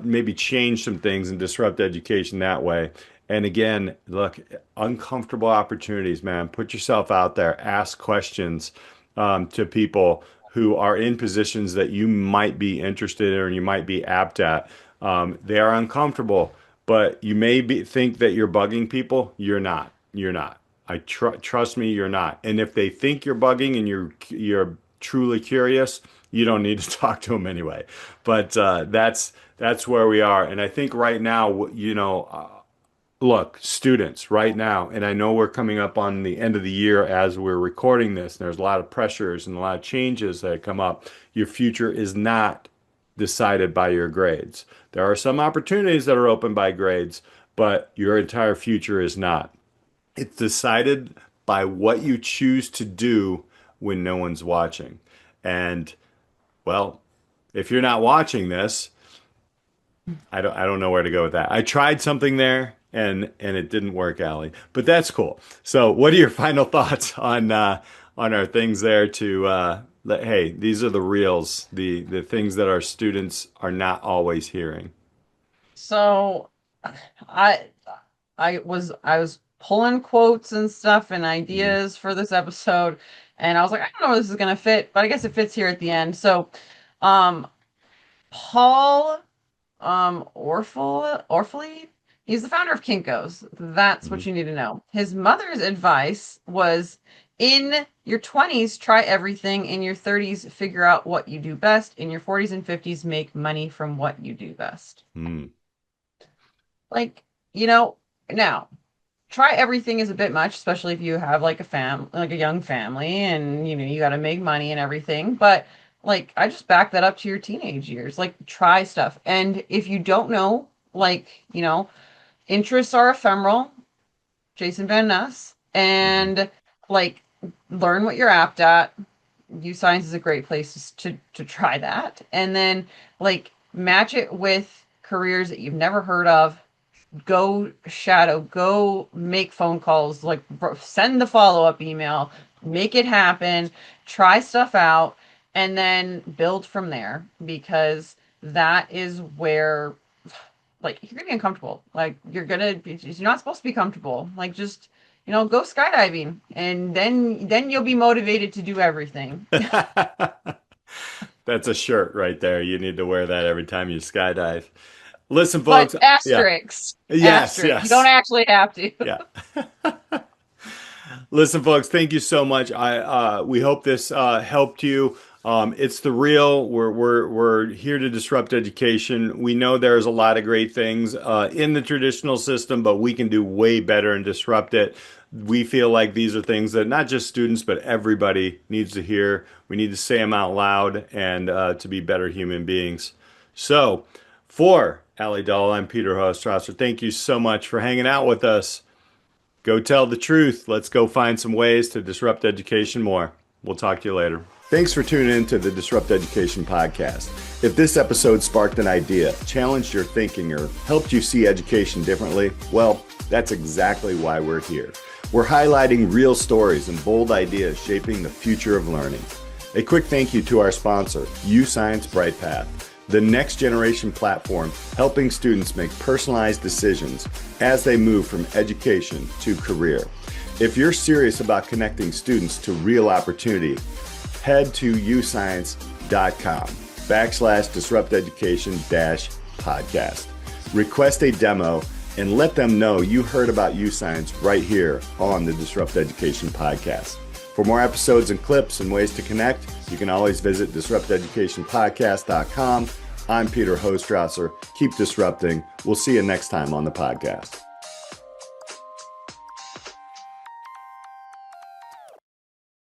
maybe change some things and disrupt education that way. And again, look, uncomfortable opportunities, man. Put yourself out there, ask questions to people who are in positions that you might be interested in or you might be apt at. They are uncomfortable, but you may think that you're bugging people. You're not. You're not. Trust me, you're not. And if they think you're bugging and you're truly curious, you don't need to talk to them anyway. But that's where we are. And I think right now, look, students, right now, and I know we're coming up on the end of the year as we're recording this, and there's a lot of pressures and a lot of changes that come up. Your future is not decided by your grades. There are some opportunities that are open by grades, but your entire future is not. It's decided by what you choose to do when no one's watching. And, well, if you're not watching this, I don't know where to go with that. I tried something there and it didn't work, Allie. But that's cool. So, what are your final thoughts on our things there to hey, these are the reels, the things that our students are not always hearing. So I I was pulling quotes and stuff and Mhm. ideas for this episode, and I was like, I don't know if this is gonna fit, but I guess it fits here at the end. So um Paul Orfaley, he's the founder of Kinko's. That's what Mhm. you need to know. His mother's advice was, in your 20s, try everything. In your 30s, figure out what you do best. In your 40s and 50s, make money from what you do best. Mm. Like, you know, now try everything is a bit much, especially if you have like like a young family and you got to make money and everything. But like, I just back that up to your teenage years. Like, try stuff. And if you don't know, like, interests are ephemeral, Jason Van Ness, Mhm. and like, learn what you're apt at. U Science is a great place to try that. And then like match it with careers that you've never heard of. Go shadow, go make phone calls, like send the follow-up email, make it happen, try stuff out, and then build from there, because that is where, like, you're gonna be uncomfortable. Like, you're not supposed to be comfortable. Like, just go skydiving, and then you'll be motivated to do everything. That's a shirt right there. You need to wear that every time you skydive. Listen, But folks. Yeah. asterisks, Yes, you don't yes. actually have to. Yeah. Listen, folks, thank you so much. We hope this helped you. It's the real. We're here to disrupt education. We know there's a lot of great things in the traditional system, but we can do way better and disrupt it. We feel like these are things that not just students, but everybody needs to hear. We need to say them out loud and to be better human beings. So, for Alli Dahl, I'm Peter Hostrawser. Thank you so much for hanging out with us. Go tell the truth. Let's go find some ways to disrupt education more. We'll talk to you later. Thanks for tuning in to the Disrupt Education podcast. If this episode sparked an idea, challenged your thinking, or helped you see education differently, well, that's exactly why we're here. We're highlighting real stories and bold ideas shaping the future of learning. A quick thank you to our sponsor, UScience BrightPath, the next generation platform helping students make personalized decisions as they move from education to career. If you're serious about connecting students to real opportunity, head to uScience.com/disrupt education-podcast. Request a demo and let them know you heard about UScience right here on the Disrupt Education podcast. For more episodes and clips and ways to connect, you can always visit disrupteducationpodcast.com. I'm Peter Hostrawser. Keep disrupting. We'll see you next time on the podcast.